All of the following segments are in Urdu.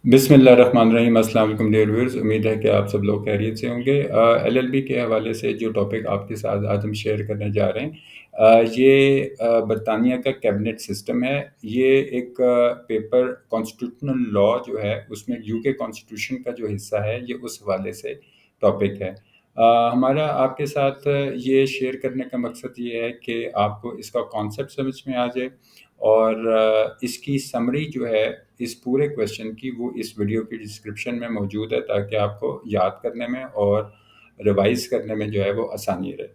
بسم اللہ الرحمن الرحیم۔ السلام علیکم ڈیئر ویورز، امید ہے کہ آپ سب لوگ خیریت سے ہوں گے۔ ایل ایل بی کے حوالے سے جو ٹاپک آپ کے ساتھ آج ہم شیئر کرنے جا رہے ہیں، یہ برطانیہ کا کیبنٹ سسٹم ہے۔ یہ ایک پیپر کانسٹیٹیوشنل لا جو ہے اس میں یو کے کانسٹیٹیوشن کا جو حصہ ہے، یہ اس حوالے سے ٹاپک ہے۔ ہمارا آپ کے ساتھ یہ شیئر کرنے کا مقصد یہ ہے کہ آپ کو اس کا کانسیپٹ سمجھ میں آ جائے، اور اس کی سمری جو ہے اس پورے کویشچن کی، وہ اس ویڈیو کی ڈسکرپشن میں موجود ہے، تاکہ آپ کو یاد کرنے میں اور ریوائز کرنے میں جو ہے وہ آسانی رہے۔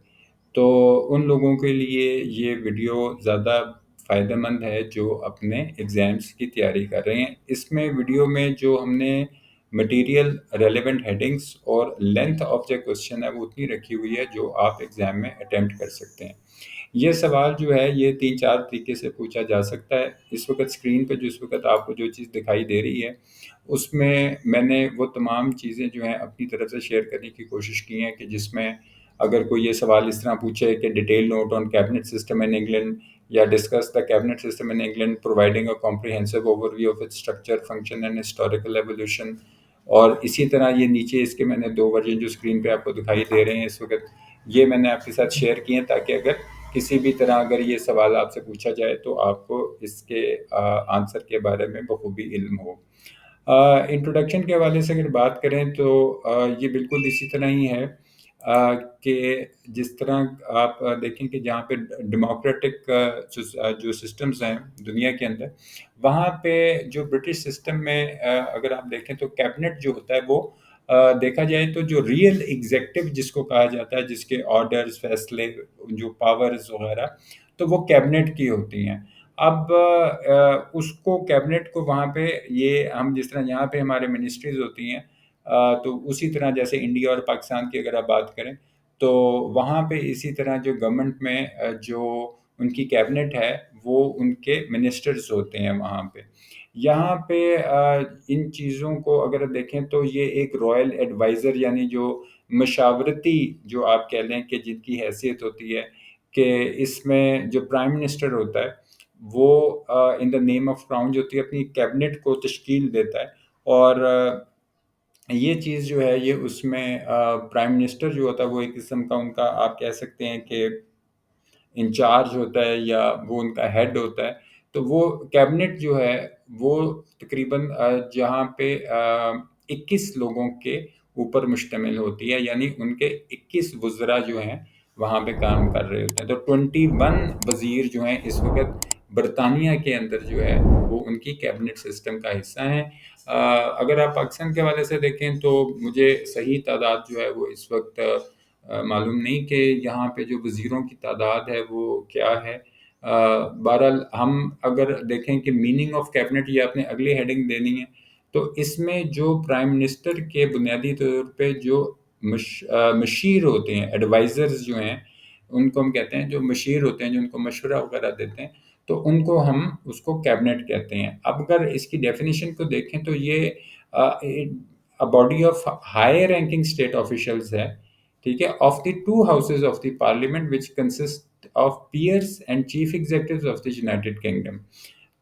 تو ان لوگوں کے لیے یہ ویڈیو زیادہ فائدہ مند ہے جو اپنے ایگزامس کی تیاری کر رہے ہیں۔ اس میں ویڈیو میں جو ہم نے مٹیریل، ریلیونٹ ہیڈنگس اور لینتھ آف دا کویشچن ہے وہ اتنی رکھی ہوئی ہے جو آپ ایگزام میں اٹیمپٹ کر سکتے ہیں۔ یہ سوال جو ہے یہ 3-4 طریقے سے پوچھا جا سکتا ہے۔ اس وقت اسکرین پہ جو اس وقت آپ کو جو چیز دکھائی دے رہی ہے، اس میں نے وہ تمام چیزیں جو ہیں اپنی طرف سے شیئر کرنے کی کوشش کی ہیں، کہ جس میں اگر کوئی یہ سوال اس طرح پوچھے کہ detail note on cabinet system in England, یا discuss the cabinet system in England providing a comprehensive overview of its structure, function and historical evolution, اور اسی طرح یہ نیچے اس کے میں نے 2 ورژن جو اسکرین پہ آپ کو دکھائی دے رہے ہیں اس وقت، یہ میں نے آپ کے ساتھ شیئر کیے ہیں، تاکہ اگر کسی بھی طرح اگر یہ سوال آپ سے پوچھا جائے تو آپ کو اس کے آنسر کے بارے میں بخوبی علم ہو۔ انٹروڈکشن کے حوالے سے اگر بات کریں تو یہ بالکل اسی طرح ہی ہے کہ جس طرح آپ دیکھیں کہ جہاں پہ ڈیموکریٹک جو سسٹمز ہیں دنیا کے اندر، وہاں پہ جو برٹش سسٹم میں اگر آپ دیکھیں تو کیبنٹ جو ہوتا ہے وہ دیکھا جائے تو جو ریئل ایگزیکٹو جس کو کہا جاتا ہے، جس کے آرڈرز، فیصلے، جو پاورز وغیرہ، تو وہ کیبنٹ کی ہوتی ہیں۔ اب اس کو کیبنٹ کو وہاں پہ یہ ہم جس طرح یہاں پہ ہمارے منسٹریز ہوتی ہیں، تو اسی طرح جیسے انڈیا اور پاکستان کی اگر آپ بات کریں تو وہاں پہ اسی طرح جو گورنمنٹ میں جو ان کی کیبنٹ ہے وہ ان کے منسٹرز ہوتے ہیں وہاں پہ۔ یہاں پہ ان چیزوں کو اگر دیکھیں تو یہ ایک رائل ایڈوائزر، یعنی جو مشاورتی جو آپ کہہ لیں کہ جن کی حیثیت ہوتی ہے، کہ اس میں جو پرائم منسٹر ہوتا ہے وہ ان دا نیم آف کراؤن جو ہوتی ہے اپنی کیبنٹ کو تشکیل دیتا ہے، اور یہ چیز جو ہے یہ اس میں پرائم منسٹر جو ہوتا ہے وہ ایک قسم کا ان کا آپ کہہ سکتے ہیں کہ انچارج ہوتا ہے، یا وہ ان کا ہیڈ ہوتا ہے۔ تو وہ کیبنٹ جو ہے وہ تقریباً جہاں پہ 21 لوگوں کے اوپر مشتمل ہوتی ہے، یعنی ان کے 21 وزراء جو ہیں وہاں پہ کام کر رہے ہوتے ہیں۔ تو 21 وزیر جو ہیں اس وقت برطانیہ کے اندر جو ہے وہ ان کی کیبنٹ سسٹم کا حصہ ہیں۔ اگر آپ پاکستان کے حوالے سے دیکھیں تو مجھے صحیح تعداد جو ہے وہ اس وقت معلوم نہیں کہ یہاں پہ جو وزیروں کی تعداد ہے وہ کیا ہے۔ بہرحال ہم اگر دیکھیں کہ میننگ آف کیبنٹ، یہ آپ نے اگلی ہیڈنگ دینی ہے، تو اس میں جو پرائم منسٹر کے بنیادی طور پہ جو مشیر ہوتے ہیں، ایڈوائزرز جو ہیں، ان کو ہم کہتے ہیں جو مشیر ہوتے ہیں، جو ان کو مشورہ وغیرہ دیتے ہیں، تو ان کو ہم اس کو کیبنٹ کہتے ہیں۔ اب اگر اس کی ڈیفینیشن کو دیکھیں تو یہ body of high ranking state officials ہے، ٹھیک ہے، of the 2 houses of the parliament which consist of peers and chief executives of the United Kingdom.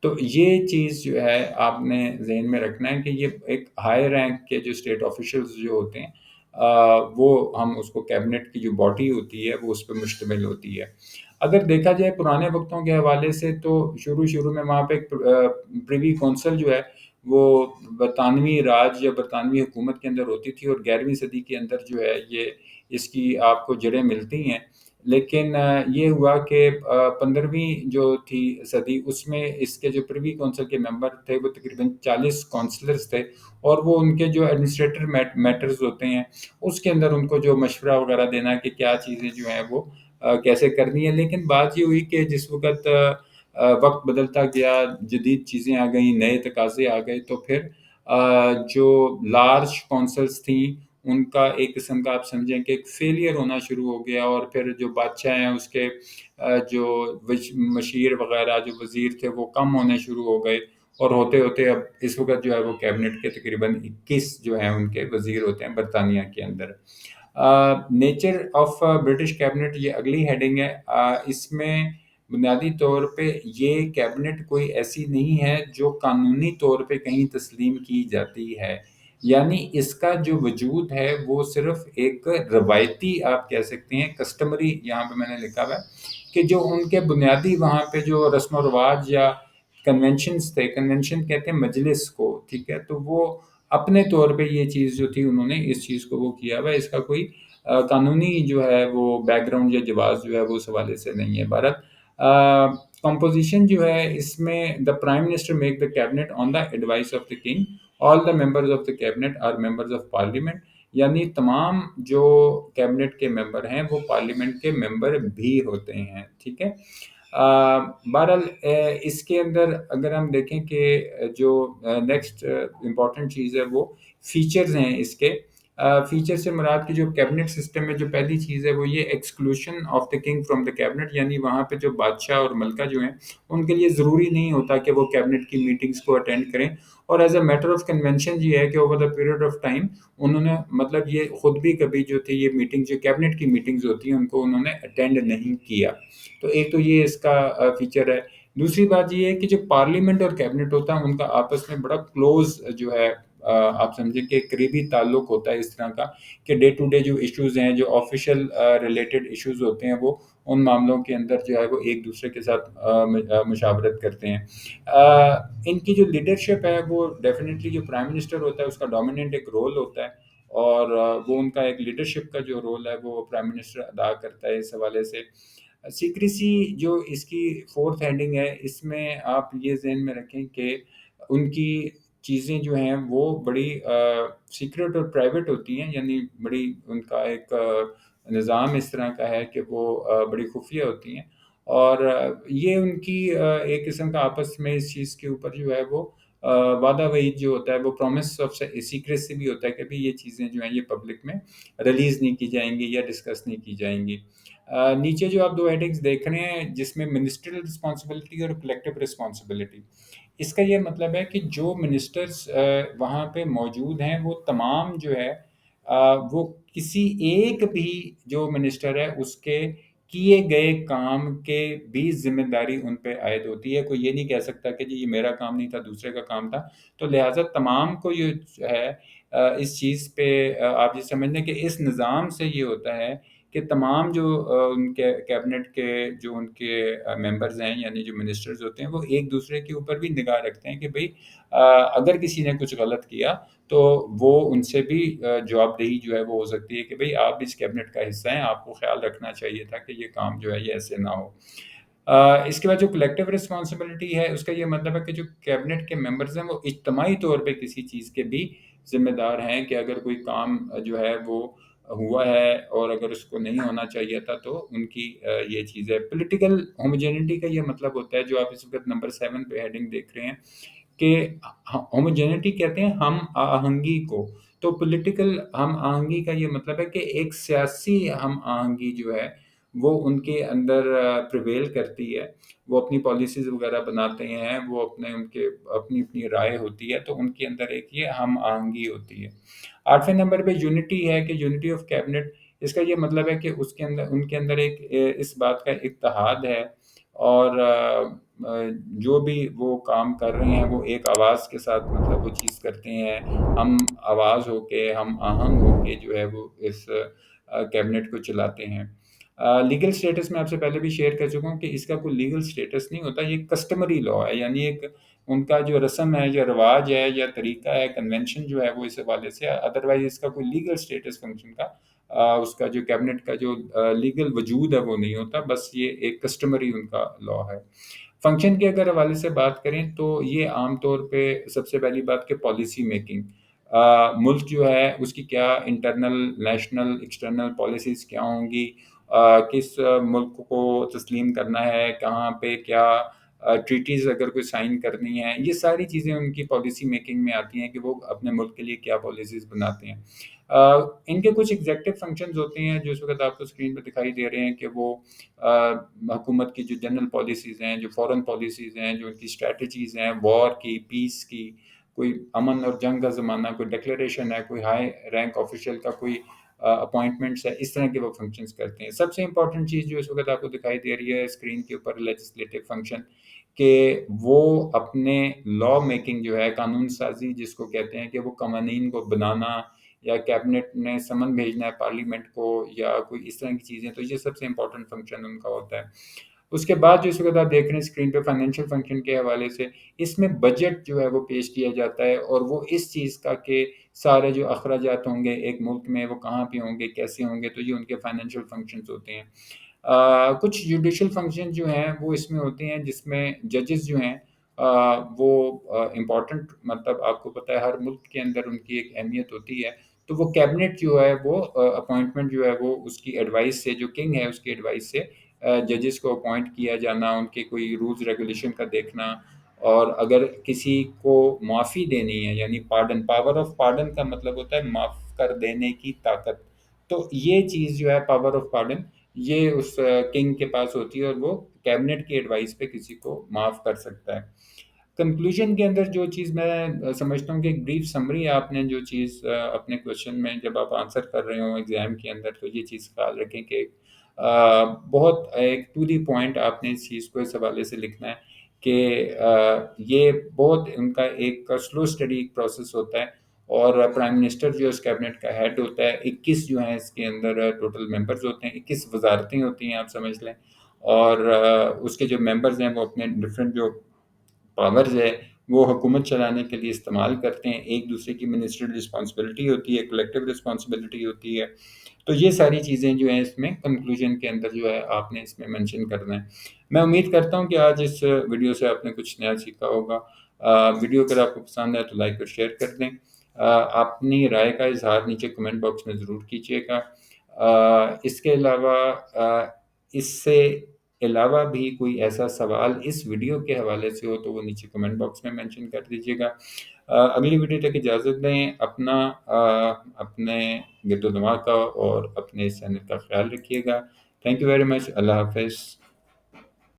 تو یہ چیز جو ہے آپ نے ذہن میں رکھنا ہے کہ یہ ایک ہائی رینک کے جو اسٹیٹ آفیشلز جو ہوتے ہیں وہ ہم اس کو کیبنٹ کی جو باڈی ہوتی ہے وہ اس پہ مشتمل ہوتی ہے۔ اگر دیکھا جائے پرانے وقتوں کے حوالے سے تو شروع میں وہاں پہ پریوی کونسل جو ہے وہ برطانوی راج یا برطانوی حکومت کے اندر ہوتی تھی، اور 11ویں صدی کے اندر جو ہے یہ اس کی آپ کو جڑیں ملتی ہیں۔ لیکن یہ ہوا کہ 15ویں جو تھی صدی، اس میں اس کے جو پریوی کونسل کے ممبر تھے وہ تقریباً 40 کونسلرز تھے، اور وہ ان کے جو ایڈمنسٹریٹر میٹرز ہوتے ہیں اس کے اندر ان کو جو مشورہ وغیرہ دینا کہ کیا چیزیں جو ہیں وہ کیسے کرنی ہے۔ لیکن بات یہ ہوئی کہ جس وقت وقت بدلتا گیا، جدید چیزیں آ گئیں، نئے تقاضے آ گئے، تو پھر جو لارج کونسلز تھیں ان کا ایک قسم کا آپ سمجھیں کہ ایک فیلئر ہونا شروع ہو گیا، اور پھر جو بادشاہ ہیں اس کے جو مشیر وغیرہ جو وزیر تھے وہ کم ہونے شروع ہو گئے، اور ہوتے ہوتے اب اس وقت جو ہے وہ کیبنٹ کے تقریباً 21 جو ہیں ان کے وزیر ہوتے ہیں برطانیہ کے اندر۔ نیچر آف برٹش کیبنٹ، یہ اگلی ہیڈنگ ہے۔ اس میں بنیادی طور پہ یہ کیبنٹ کوئی ایسی نہیں ہے جو قانونی طور پہ کہیں تسلیم کی جاتی ہے، یعنی اس کا جو وجود ہے وہ صرف ایک روایتی آپ کہہ سکتے ہیں کسٹمری، یہاں پہ میں نے لکھا ہوا ہے کہ جو ان کے بنیادی وہاں پہ جو رسم و رواج یا کنونشنز تھے، کنونشن کہتے ہیں مجلس کو، ٹھیک ہے، تو وہ اپنے طور پہ یہ چیز جو تھی انہوں نے اس چیز کو وہ کیا ہوا ہے، اس کا کوئی قانونی جو ہے وہ بیک گراؤنڈ یا جواز جو ہے وہ اس حوالے سے نہیں ہے۔ بھارت کمپوزیشن جو ہے اس میں the prime minister make the cabinet on the advice of the king, all the members of the cabinet are members of parliament, یعنی تمام جو کیبنٹ کے ممبر ہیں وہ پارلیمنٹ کے ممبر بھی ہوتے ہیں، ٹھیک ہے۔ بہرحال اس کے اندر اگر ہم دیکھیں کہ جو نیکسٹ امپورٹنٹ چیز ہے وہ فیچرز ہیں اس کے، فیچر سے مراد کی جو کیبنٹ سسٹم میں جو پہلی چیز ہے وہ یہ exclusion of the king from the cabinet, یعنی وہاں پہ جو بادشاہ اور ملکہ جو ہیں ان کے لیے ضروری نہیں ہوتا کہ وہ کیبنٹ کی میٹنگز کو اٹینڈ کریں، اور as a matter of convention یہ ہے کہ over the period of time انہوں نے مطلب یہ خود بھی کبھی جو تھی یہ میٹنگ جو کیبنٹ کی میٹنگز ہوتی ہیں ان کو انہوں نے اٹینڈ نہیں کیا، تو ایک تو یہ اس کا فیچر ہے۔ دوسری بات یہ ہے کہ جو پارلیمنٹ اور کیبنٹ ہوتا ہے ان کا آپس میں بڑا کلوز جو ہے آپ سمجھیں کہ قریبی تعلق ہوتا ہے اس طرح کا کہ ڈے ٹو ڈے جو ایشوز ہیں، جو آفیشیل ریلیٹڈ ایشوز ہوتے ہیں، وہ ان معاملوں کے اندر جو ہے وہ ایک دوسرے کے ساتھ مشاورت کرتے ہیں۔ ان کی جو لیڈرشپ ہے وہ ڈیفینیٹلی جو پرائم منسٹر ہوتا ہے اس کا ڈومیننٹ ایک رول ہوتا ہے، اور وہ ان کا ایک لیڈرشپ کا جو رول ہے وہ پرائم منسٹر ادا کرتا ہے۔ اس حوالے سے سیکریسی جو اس کی فورتھ ہیڈنگ ہے، اس میں آپ یہ ذہن میں رکھیں کہ ان کی چیزیں جو ہیں وہ بڑی سیکرٹ اور پرائیویٹ ہوتی ہیں، یعنی بڑی ان کا ایک نظام اس طرح کا ہے کہ وہ بڑی خفیہ ہوتی ہیں، اور یہ ان کی ایک قسم کا آپس میں اس چیز کے اوپر جو ہے وہ وعدہ وعید جو ہوتا ہے وہ پرومس آف سیکریسی بھی ہوتا ہے کہ بھی یہ چیزیں جو ہیں یہ پبلک میں ریلیز نہیں کی جائیں گی یا ڈسکس نہیں کی جائیں گی۔ نیچے جو آپ دو ہیڈنگز دیکھ رہے ہیں جس میں منسٹریل رسپانسبلٹی اور کلیکٹیو رسپانسبلٹی، اس کا یہ مطلب ہے کہ جو منسٹرز وہاں پہ موجود ہیں وہ تمام جو ہے وہ کسی ایک بھی جو منسٹر ہے اس کے کیے گئے کام کے بھی ذمہ داری ان پہ عائد ہوتی ہے۔ کوئی یہ نہیں کہہ سکتا کہ جی یہ میرا کام نہیں تھا، دوسرے کا کام تھا، تو لہٰذا تمام کو یہ جو ہے اس چیز پہ آپ یہ سمجھ لیں کہ اس نظام سے یہ ہوتا ہے کہ تمام جو ان کے کیبنٹ کے جو ان کے ممبرز ہیں یعنی جو منسٹرز ہوتے ہیں وہ ایک دوسرے کے اوپر بھی نگاہ رکھتے ہیں کہ بھئی اگر کسی نے کچھ غلط کیا تو وہ ان سے بھی جواب دہی جو ہے وہ ہو سکتی ہے کہ بھئی آپ اس کیبنٹ کا حصہ ہیں، آپ کو خیال رکھنا چاہیے تھا کہ یہ کام جو ہے یہ ایسے نہ ہو۔ اس کے بعد جو کلیکٹیو رسپانسبلٹی ہے اس کا یہ مطلب ہے کہ جو کیبنٹ کے ممبرز ہیں وہ اجتماعی طور پہ کسی چیز کے بھی ذمہ دار ہیں کہ اگر کوئی کام جو ہے وہ ہوا ہے اور اگر اس کو نہیں ہونا چاہیے تھا تو ان کی یہ چیز ہے۔ پولیٹیکل ہوموجینٹی کا یہ مطلب ہوتا ہے جو آپ اس وقت نمبر 7 پہ ہیڈنگ دیکھ رہے ہیں کہ ہوموجینٹی کہتے ہیں ہم آہنگی کو، تو پولیٹیکل ہم آہنگی کا یہ مطلب ہے کہ ایک سیاسی ہم آہنگی جو ہے وہ ان کے اندر پریویل کرتی ہے، وہ اپنی پالیسیز وغیرہ بناتے ہیں، وہ ان کے اپنی اپنی رائے ہوتی ہے، تو ان کے اندر ایک یہ ہم آہنگی ہوتی ہے۔ 8ویں نمبر پہ یونٹی ہے کہ یونٹی آف کیبنٹ، اس کا یہ مطلب ہے کہ اس کے اندر ان کے اندر ایک اس بات کا اتحاد ہے، اور جو بھی وہ کام کر رہے ہیں وہ ایک آواز کے ساتھ مطلب وہ چیز کرتے ہیں، ہم آواز ہو کے ہم آہنگ ہو کے جو ہے وہ اس کیبنٹ کو چلاتے ہیں۔ لیگل سٹیٹس میں آپ سے پہلے بھی شیئر کر چکا ہوں کہ اس کا کوئی لیگل سٹیٹس نہیں ہوتا، یہ کسٹمری لا ہے، یعنی ایک ان کا جو رسم ہے یا رواج ہے یا طریقہ ہے کنونشن جو ہے وہ اس حوالے سے، ادروائز اس کا کوئی لیگل سٹیٹس فنکشن کا اس کا جو کیبنٹ کا جو لیگل وجود ہے وہ نہیں ہوتا، بس یہ ایک کسٹمری ان کا لا ہے۔ فنکشن کے اگر حوالے سے بات کریں تو یہ عام طور پہ سب سے پہلی بات کہ پالیسی میکنگ، ملک جو ہے اس کی کیا انٹرنل نیشنل ایکسٹرنل پالیسیز کیا ہوں گی، کس ملک کو تسلیم کرنا ہے، کہاں پہ کیا ٹریٹیز اگر کوئی سائن کرنی ہے، یہ ساری چیزیں ان کی پالیسی میکنگ میں آتی ہیں کہ وہ اپنے ملک کے لیے کیا پالیسیز بناتے ہیں۔ ان کے کچھ ایگزیکٹو فنکشنز ہوتے ہیں جو اس وقت آپ کو اسکرین پہ دکھائی دے رہے ہیں کہ وہ حکومت کی جو جنرل پالیسیز ہیں، جو فورن پالیسیز ہیں، جو ان کی اسٹریٹجیز ہیں، وار کی، پیس کی، کوئی امن اور جنگ کا زمانہ، کوئی ڈکلیریشن ہے، کوئی ہائی رینک آفیشیل کا کوئی اپوائنٹمنٹس ہے، اس طرح کے وہ فنکشنز کرتے ہیں۔ سب سے امپورٹنٹ چیز جو اس وقت آپ کو دکھائی دے رہی ہے اسکرین کے اوپر، لیجسلیٹو فنکشن، کہ وہ اپنے لا میکنگ جو ہے، قانون سازی جس کو کہتے ہیں، کہ وہ قوانین کو بنانا، یا کیبنٹ نے سمن بھیجنا ہے پارلیمنٹ کو، یا کوئی اس طرح کی چیزیں، تو یہ سب سے امپورٹنٹ فنکشن ان کا ہوتا ہے۔ اس کے بعد جو اس وقت آپ دیکھ رہے ہیں اسکرین پہ فائنینشیل فنکشن کے حوالے سے، اس میں بجٹ جو ہے وہ پیش کیا جاتا ہے، اور وہ اس چیز کا کہ سارے جو اخراجات ہوں گے ایک ملک میں وہ کہاں پہ ہوں گے، کیسے ہوں گے، تو یہ ان کے فائنینشیل فنکشنز ہوتے ہیں۔ کچھ جوڈیشل فنکشن جو ہیں وہ اس میں ہوتے ہیں، جس میں ججز جو ہیں وہ امپورٹنٹ، مطلب آپ کو پتہ ہے ہر ملک کے اندر ان کی ایک اہمیت ہوتی ہے، تو وہ کیبنٹ جو ہے وہ اپوائنٹمنٹ جو ہے وہ اس کی ایڈوائس سے، جو کنگ ہے اس کی ایڈوائس سے ججز کو اپوائنٹ کیا جانا، ان کے کوئی رولز ریگولیشن کا دیکھنا، اور اگر کسی کو معافی دینی ہے، یعنی پارڈن، پاور آف پارڈن کا مطلب ہوتا ہے معاف کر دینے کی طاقت، تو یہ چیز جو ہے پاور آف پارڈن، یہ اس کنگ کے پاس ہوتی ہے، اور وہ کیبنٹ کی ایڈوائس پہ کسی کو معاف کر سکتا ہے۔ کنکلوژن کے اندر جو چیز میں سمجھتا ہوں کہ ایک بریف سمری، آپ نے جو چیز اپنے کوشچن میں جب آپ آنسر کر رہے ہوں ایگزام کے اندر، تو یہ چیز خیال رکھیں کہ بہت ایک ٹو دی پوائنٹ آپ نے اس چیز کو اس حوالے سے لکھنا ہے، کہ یہ بہت ان کا ایک سلو اسٹڈی پروسیس ہوتا ہے، اور پرائم منسٹر جو اس کیبنٹ کا ہیڈ ہوتا ہے، 21 جو ہیں اس کے اندر ٹوٹل ممبرز ہوتے ہیں، 21 وزارتیں ہوتی ہیں آپ سمجھ لیں، اور اس کے جو ممبرز ہیں وہ اپنے ڈفرینٹ جو پاورز ہے وہ حکومت چلانے کے لیے استعمال کرتے ہیں، ایک دوسرے کی منسٹریل رسپانسبلٹی ہوتی ہے، کلیکٹیو رسپانسبلٹی ہوتی ہے، تو یہ ساری چیزیں جو ہیں اس میں کنکلوژن کے اندر جو ہے آپ نے اس میں مینشن کرنا ہے۔ میں امید کرتا ہوں کہ آج اس ویڈیو سے آپ نے کچھ نیا سیکھا ہوگا۔ ویڈیو اگر آپ کو پسند ہے تو لائک اور شیئر کر دیں۔ اپنی رائے کا اظہار نیچے کمنٹ باکس میں ضرور کیجیے گا۔ اس کے علاوہ اس سے علاوہ بھی کوئی ایسا سوال اس ویڈیو کے حوالے سے ہو تو وہ نیچے کمنٹ باکس میں مینشن کر دیجیے گا۔ اگلی ویڈیو تک اجازت دیں، اپنے گرد و دماغ کا اور اپنے صحت کا خیال رکھیے گا۔ تھینک یو ویری مچ، اللہ حافظ۔